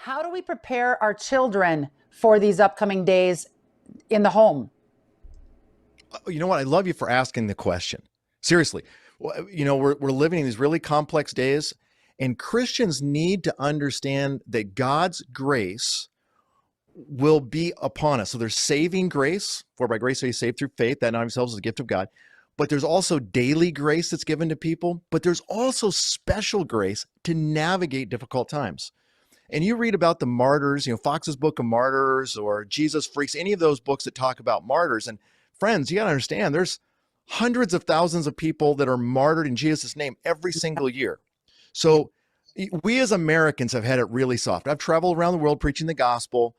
How do we prepare our children for these upcoming days in the home? You know what? I love you for asking the question. Seriously, we're living in these really complex days, and Christians need to understand that God's grace will be upon us. So there's saving grace, for by grace are you saved through faith, that not of yourselves is a gift of God. But there's also daily grace that's given to people, but there's also special grace to navigate difficult times. And you read about the martyrs, Fox's Book of Martyrs or Jesus Freaks, any of those books that talk about martyrs. And friends, you got to understand, there's hundreds of thousands of people that are martyred in Jesus' name every single year. So we as Americans have had it really soft. I've traveled around the world preaching the gospel,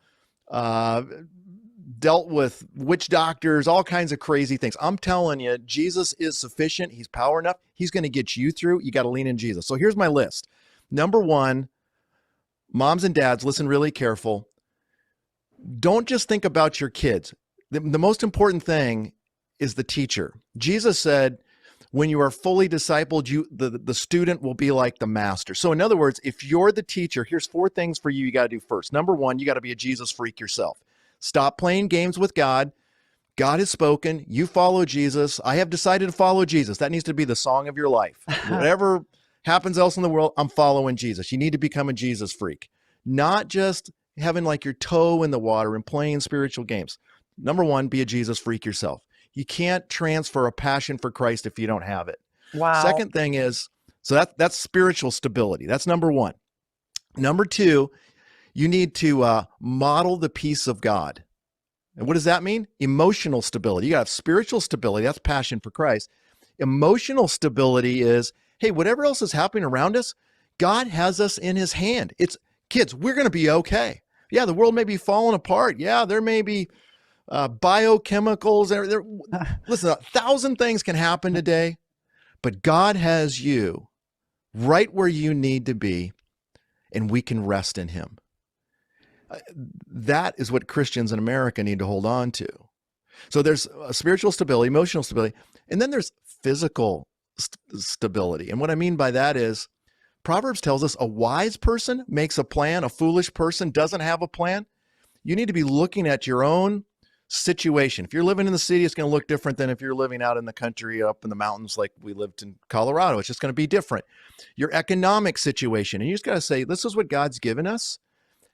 dealt with witch doctors, all kinds of crazy things. I'm telling you, Jesus is sufficient. He's power enough. He's going to get you through. You got to lean in Jesus. So here's my list. Number one, moms and dads, listen really careful. Don't just think about your kids. The most important thing is the teacher. Jesus said, when you are fully discipled, the student will be like the master. So in other words, if you're the teacher, here's 4 things for you got to do first. Number one, you got to be a Jesus freak yourself. Stop playing games with God. God has spoken. You follow Jesus. I have decided to follow Jesus. That needs to be the song of your life. Whatever happens else in the world, I'm following Jesus. You need to become a Jesus freak, not just having like your toe in the water and playing spiritual games. Number one, be a Jesus freak yourself. You can't transfer a passion for Christ if you don't have it. Wow. Second thing is, so that's spiritual stability. That's number one. Number two, you need to model the peace of God. And what does that mean? Emotional stability. You got to have spiritual stability. That's passion for Christ. Emotional stability is, hey, whatever else is happening around us, God has us in his hand. It's kids, we're going to be okay. Yeah, the world may be falling apart. Yeah, there may be biochemicals. Listen, 1,000 things can happen today, but God has you right where you need to be, and we can rest in him. That is what Christians in America need to hold on to. So there's spiritual stability, emotional stability, and then there's physical stability. And what I mean by that is Proverbs tells us a wise person makes a plan. A foolish person doesn't have a plan. You need to be looking at your own situation. If you're living in the city, it's going to look different than if you're living out in the country, up in the mountains like we lived in Colorado. It's just going to be different. Your economic situation, and you just got to say, this is what God's given us.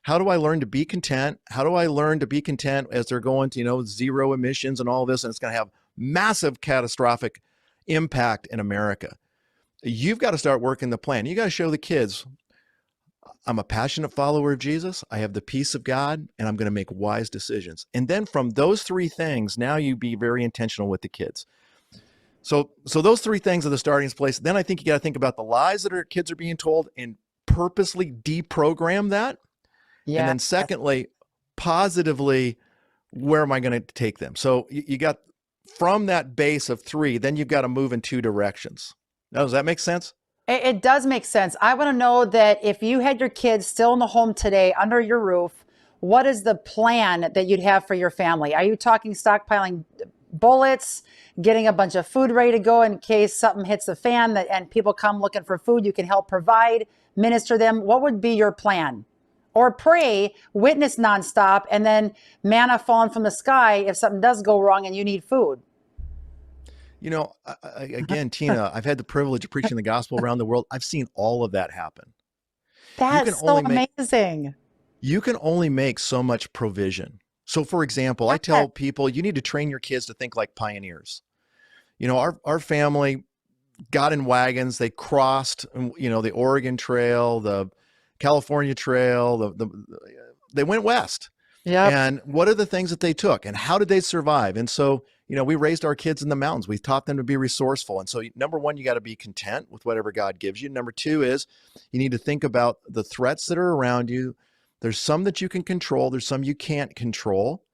How do I learn to be content? How do I learn to be content as they're going to, zero emissions and all this, and it's going to have massive catastrophic impact in America. You've got to start working the plan. You got to show the kids, I'm a passionate follower of Jesus. I have the peace of God, and I'm going to make wise decisions. And then from those 3 things, now you be very intentional with the kids. So those 3 things are the starting place. Then I think you got to think about the lies that our kids are being told and purposely deprogram that. Yeah. And then secondly, positively, where am I going to take them? So you got from that base of 3, then you've got to move in 2 directions. Now, does that make sense? It does make sense. I want to know that if you had your kids still in the home today under your roof, what is the plan that you'd have for your family? Are you talking stockpiling bullets, getting a bunch of food ready to go in case something hits the fan and people come looking for food you can help provide, minister them? What would be your plan? Or pray, witness nonstop, and then manna falling from the sky if something does go wrong and you need food. Again, Tina, I've had the privilege of preaching the gospel around the world. I've seen all of that happen. That's so amazing. You can only make so much provision. So for example, I tell people, you need to train your kids to think like pioneers. Our family got in wagons, they crossed, the Oregon Trail, the California Trail, they went west. Yeah. And what are the things that they took and how did they survive? And so, we raised our kids in the mountains. We taught them to be resourceful. And so number one, you got to be content with whatever God gives you. Number 2 is you need to think about the threats that are around you. There's some that you can control. There's some you can't control.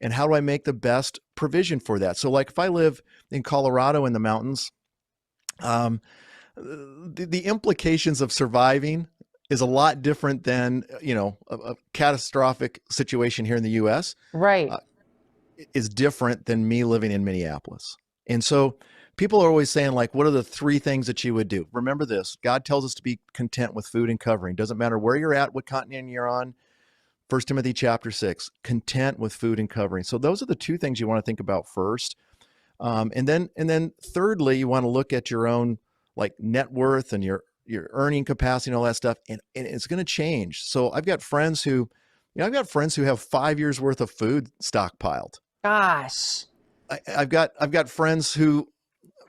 And how do I make the best provision for that? So like if I live in Colorado in the mountains, the implications of surviving is a lot different than, a catastrophic situation here in the U.S. Right. Is different than me living in Minneapolis. And so People are always saying, like, what are the 3 things that you would do? Remember this, God tells us to be content with food and covering. Doesn't matter where you're at, what continent you're on. 1 Timothy chapter 6, content with food and covering. So those are the 2 things you want to think about first. And then thirdly, you want to look at your own like net worth and your earning capacity and all that stuff. And it's going to change. So I've got friends who have 5 years worth of food stockpiled. Gosh. I've got friends who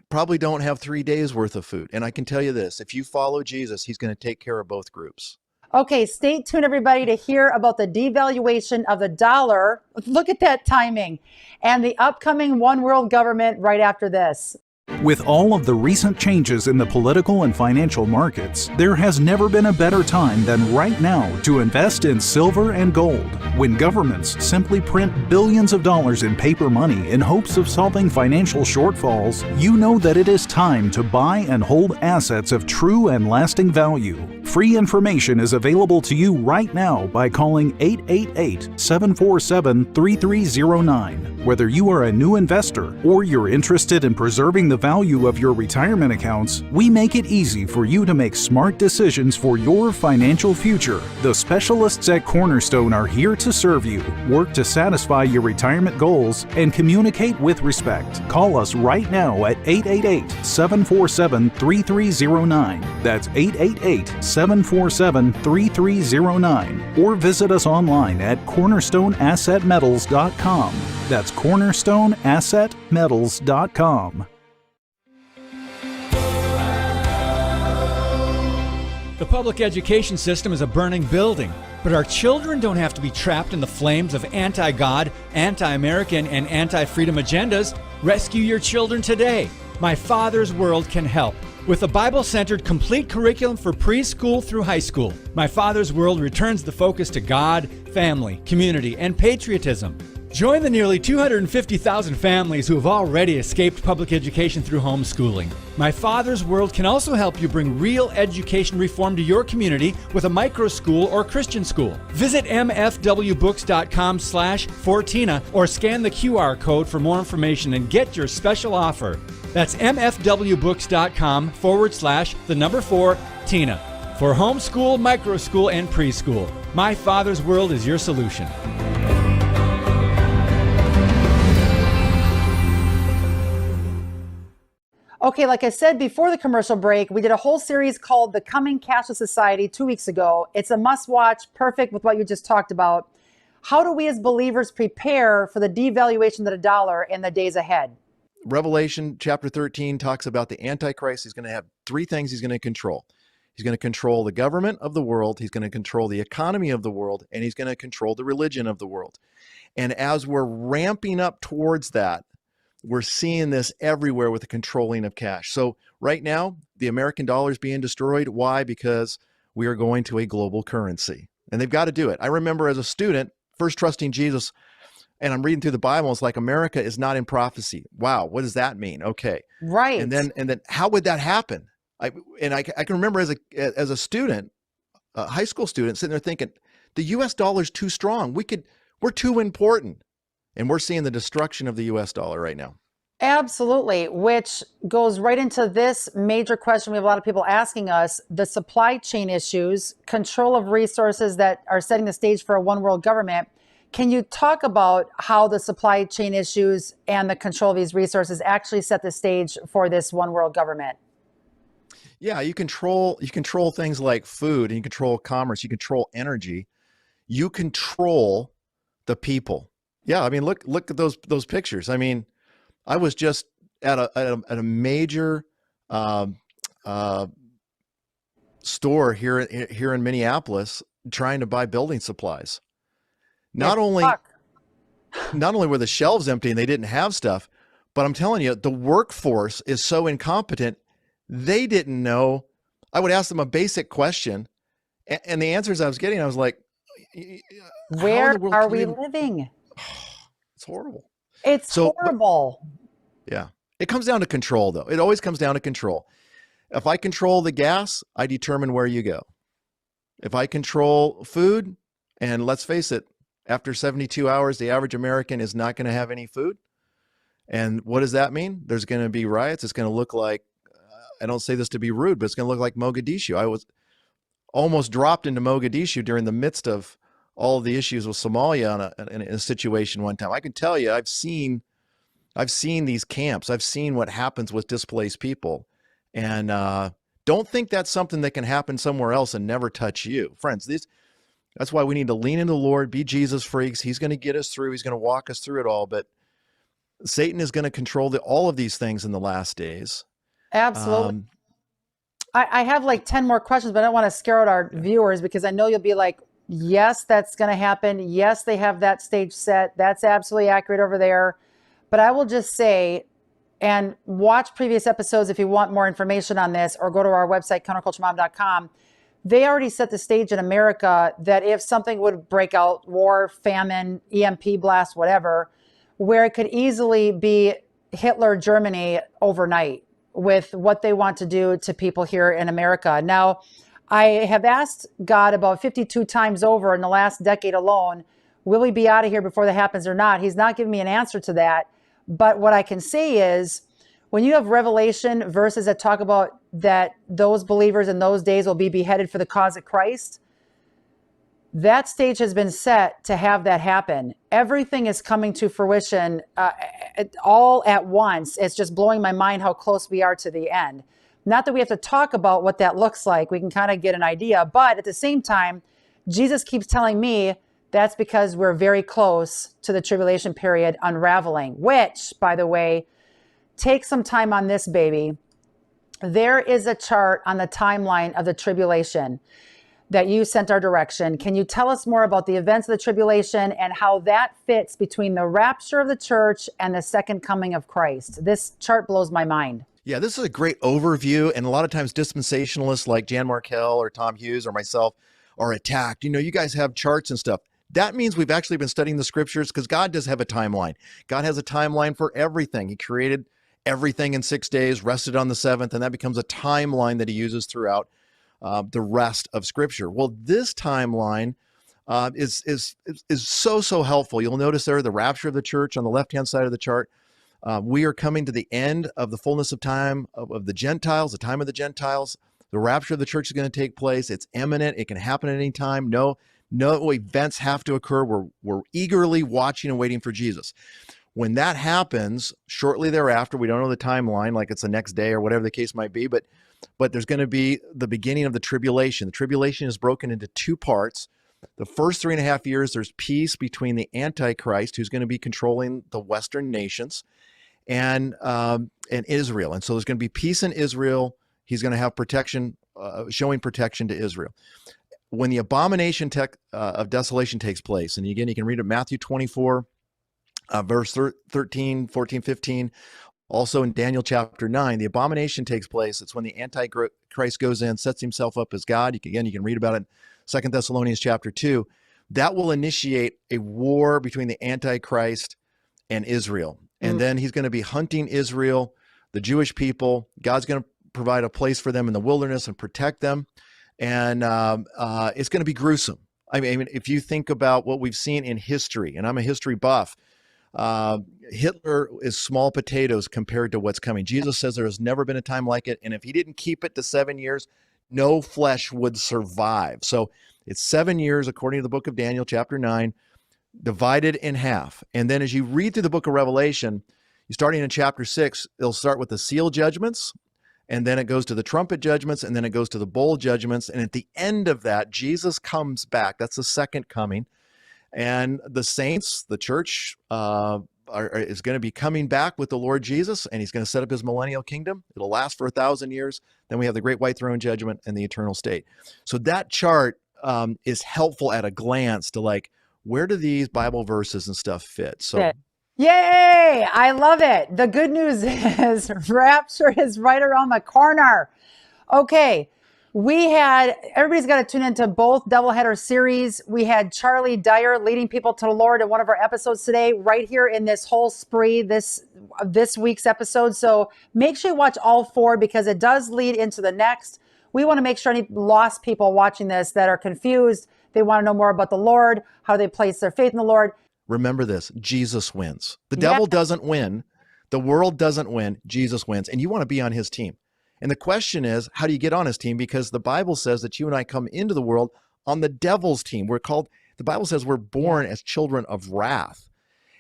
probably don't have 3 days worth of food. And I can tell you this, if you follow Jesus, he's going to take care of both groups. Okay, stay tuned, everybody, to hear about the devaluation of the dollar. Look at that timing. And the upcoming one world government right after this. With all of the recent changes in the political and financial markets, there has never been a better time than right now to invest in silver and gold. When governments simply print billions of dollars in paper money in hopes of solving financial shortfalls, you know that it is time to buy and hold assets of true and lasting value. Free information is available to you right now by calling 888-747-3309. Whether you are a new investor or you're interested in preserving the value of your retirement accounts, we make it easy for you to make smart decisions for your financial future. The specialists at Cornerstone are here to serve you, work to satisfy your retirement goals, and communicate with respect. Call us right now at 888-747-3309. That's 888-747-3309. Or visit us online at cornerstoneassetmetals.com. That's cornerstoneassetmetals.com. The public education system is a burning building, but our children don't have to be trapped in the flames of anti-God, anti-American, and anti-freedom agendas. Rescue your children today. My Father's World can help. With a Bible-centered complete curriculum for preschool through high school, My Father's World returns the focus to God, family, community, and patriotism. Join the nearly 250,000 families who have already escaped public education through homeschooling. My Father's World can also help you bring real education reform to your community with a micro school or Christian school. Visit mfwbooks.com/Fortina or scan the QR code for more information and get your special offer. That's mfwbooks.com/4Tina for homeschool, micro school, and preschool. My Father's World is your solution. Okay, like I said before the commercial break, we did a whole series called Becoming Cashless Society 2 weeks ago. It's a must-watch, perfect with what you just talked about. How do we as believers prepare for the devaluation of the dollar in the days ahead? Revelation chapter 13 talks about the Antichrist. He's going to have 3 things he's going to control. He's going to control the government of the world, he's going to control the economy of the world, and he's going to control the religion of the world. And as we're ramping up towards that, we're seeing this everywhere with the controlling of cash. So right now, the American dollar is being destroyed. Why? Because we are going to a global currency, and they've got to do it. I remember as a student, first trusting Jesus, and I'm reading through the Bible. It's like America is not in prophecy. Wow, what does that mean? Okay, right. And then how would that happen? I can remember as a student, a high school student, sitting there thinking, the U.S. dollar is too strong. We're too important. And we're seeing the destruction of the U.S. dollar right now. Absolutely, which goes right into this major question we have a lot of people asking us, the supply chain issues, control of resources that are setting the stage for a one world government. Can you talk about how the supply chain issues and the control of these resources actually set the stage for this one world government? Yeah, you control things like food, and you control commerce, you control energy, you control the people. Yeah, I mean, look at those pictures. I mean, I was just at a major store here in Minneapolis trying to buy building supplies. Not only were the shelves empty and they didn't have stuff, but I'm telling you, the workforce is so incompetent. They didn't know. I would ask them a basic question, and the answers I was getting, I was like, where are we living? It's horrible. It's horrible. Yeah. It comes down to control, though. It always comes down to control. If I control the gas, I determine where you go. If I control food, and let's face it, after 72 hours, the average American is not going to have any food. And what does that mean? There's going to be riots. It's going to look like, I don't say this to be rude, but it's going to look like Mogadishu. I was almost dropped into Mogadishu during the midst of all of the issues with Somalia in a situation one time. I can tell you, I've seen these camps. I've seen what happens with displaced people. And don't think that's something that can happen somewhere else and never touch you. Friends, that's why we need to lean into the Lord, be Jesus freaks. He's going to get us through. He's going to walk us through it all. But Satan is going to control all of these things in the last days. Absolutely. I have like 10 more questions, but I don't want to scare out our viewers because I know you'll be like, yes, that's going to happen. Yes, they have that stage set. That's absolutely accurate over there. But I will just say, and watch previous episodes if you want more information on this, or go to our website, counterculturemom.com. They already set the stage in America that if something would break out, war, famine, EMP blast, whatever, where it could easily be Hitler Germany overnight with what they want to do to people here in America. Now, I have asked God about 52 times over in the last decade alone, will we be out of here before that happens or not? He's not giving me an answer to that. But what I can say is, when you have Revelation verses that talk about that those believers in those days will be beheaded for the cause of Christ, that stage has been set to have that happen. Everything is coming to fruition all at once. It's just blowing my mind how close we are to the end. Not that we have to talk about what that looks like. We can kind of get an idea. But at the same time, Jesus keeps telling me that's because we're very close to the tribulation period unraveling, which, by the way, take some time on this, baby. There is a chart on the timeline of the tribulation that you sent our direction. Can you tell us more about the events of the tribulation and how that fits between the rapture of the church and the second coming of Christ? This chart blows my mind. Yeah, this is a great overview. And a lot of times dispensationalists like Jan Markell or Tom Hughes or myself are attacked. You guys have charts and stuff. That means we've actually been studying the scriptures because God does have a timeline. God has a timeline for everything. He created everything in 6 days, rested on the seventh, and that becomes a timeline that he uses throughout the rest of scripture. Well, this timeline is so helpful. You'll notice there the rapture of the church on the left-hand side of the chart. We are coming to the end of the fullness of time of the Gentiles, the time of the Gentiles. The rapture of the church is going to take place. It's imminent. It can happen at any time. No events have to occur. We're eagerly watching and waiting for Jesus. When that happens, shortly thereafter, we don't know the timeline, like it's the next day or whatever the case might be, but there's going to be the beginning of the tribulation. The tribulation is broken into two parts. The first 3.5 years, there's peace between the Antichrist, who's going to be controlling the Western nations, and Israel. And so there's going to be peace in Israel. He's going to have protection, showing protection to Israel. When the abomination of desolation takes place, and again, you can read it, Matthew 24, verse 13, 14, 15. Also in Daniel chapter 9, the abomination takes place. It's when the Antichrist goes in, sets himself up as God. You can read about it in 2 Thessalonians chapter 2. That will initiate a war between the Antichrist and Israel. And then he's going to be hunting Israel, the Jewish people. God's going to provide a place for them in the wilderness and protect them. And it's going to be gruesome. I mean, if you think about what we've seen in history, and I'm a history buff, Hitler is small potatoes compared to what's coming. Jesus says there has never been a time like it. And if he didn't keep it to 7 years, no flesh would survive. So it's 7 years, according to the book of Daniel, chapter 9, divided in half. And then as you read through the book of Revelation, you starting in chapter 6, it'll start with the seal judgments, and then it goes to the trumpet judgments, and then it goes to the bowl judgments. And at the end of that, Jesus comes back. That's the second coming. And the saints, the church, is going to be coming back with the Lord Jesus, and he's going to set up his millennial kingdom. It'll last for 1,000 years. Then we have the great white throne judgment and the eternal state. So that chart is helpful at a glance to like, where do these Bible verses and stuff fit? So. Yay! I love it. The good news is rapture is right around the corner. Okay. Everybody's got to tune into both doubleheader series. We had Charlie Dyer leading people to the Lord in one of our episodes today, right here in this whole spree, this week's episode. So make sure you watch all four because it does lead into the next. We want to make sure any lost people watching this that are confused, they want to know more about the Lord, how they place their faith in the Lord. Remember this, Jesus wins. The devil doesn't win. The world doesn't win, Jesus wins, and you want to be on his team. And the question is, how do you get on his team? Because the Bible says that you and I come into the world on the devil's team. The Bible says we're born as children of wrath.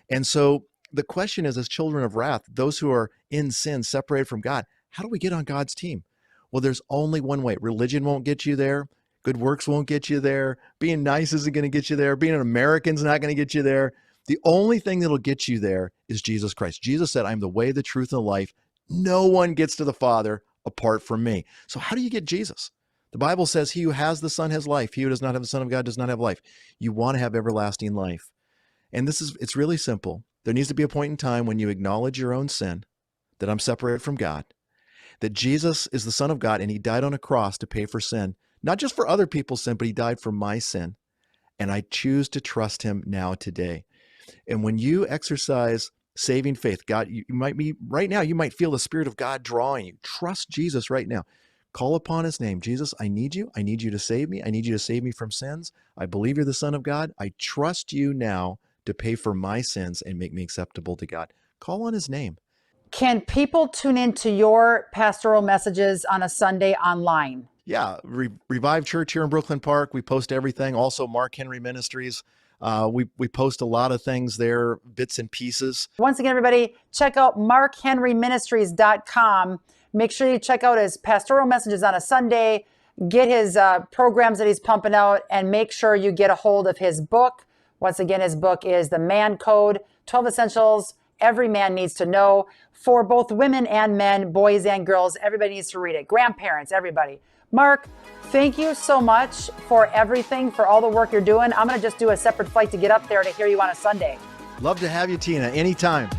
And so the question is, as children of wrath, those who are in sin, separated from God, how do we get on God's team? Well, there's only one way. Religion won't get you there. Good works won't get you there. Being nice isn't going to get you there. Being an American's not going to get you there. The only thing that'll get you there is Jesus Christ. Jesus said, I'm the way, the truth, and the life. No one gets to the Father apart from me. So how do you get Jesus? The Bible says he who has the Son has life. He who does not have the Son of God does not have life. You want to have everlasting life. And it's really simple. There needs to be a point in time when you acknowledge your own sin, that I'm separated from God, that Jesus is the Son of God and he died on a cross to pay for sin, not just for other people's sin, but he died for my sin. And I choose to trust him now today. And when you exercise saving faith, God, you might be right now, you might feel the Spirit of God drawing you. Trust Jesus right now. Call upon his name. Jesus, I need you. I need you to save me. I need you to save me from sins. I believe you're the Son of God. I trust you now to pay for my sins and make me acceptable to God. Call on his name. Can people tune into your pastoral messages on a Sunday online? Yeah, Revive Church here in Brooklyn Park. We post everything. Also, Mark Henry Ministries. We post a lot of things there, bits and pieces. Once again, everybody, check out markhenryministries.com. Make sure you check out his pastoral messages on a Sunday, get his programs that he's pumping out, and make sure you get a hold of his book. Once again, his book is The Man Code, 12 Essentials Every Man Needs to Know, for both women and men, boys and girls. Everybody needs to read it. Grandparents, everybody. Mark, thank you so much for everything, for all the work you're doing. I'm going to just do a separate flight to get up there to hear you on a Sunday. Love to have you, Tina, anytime.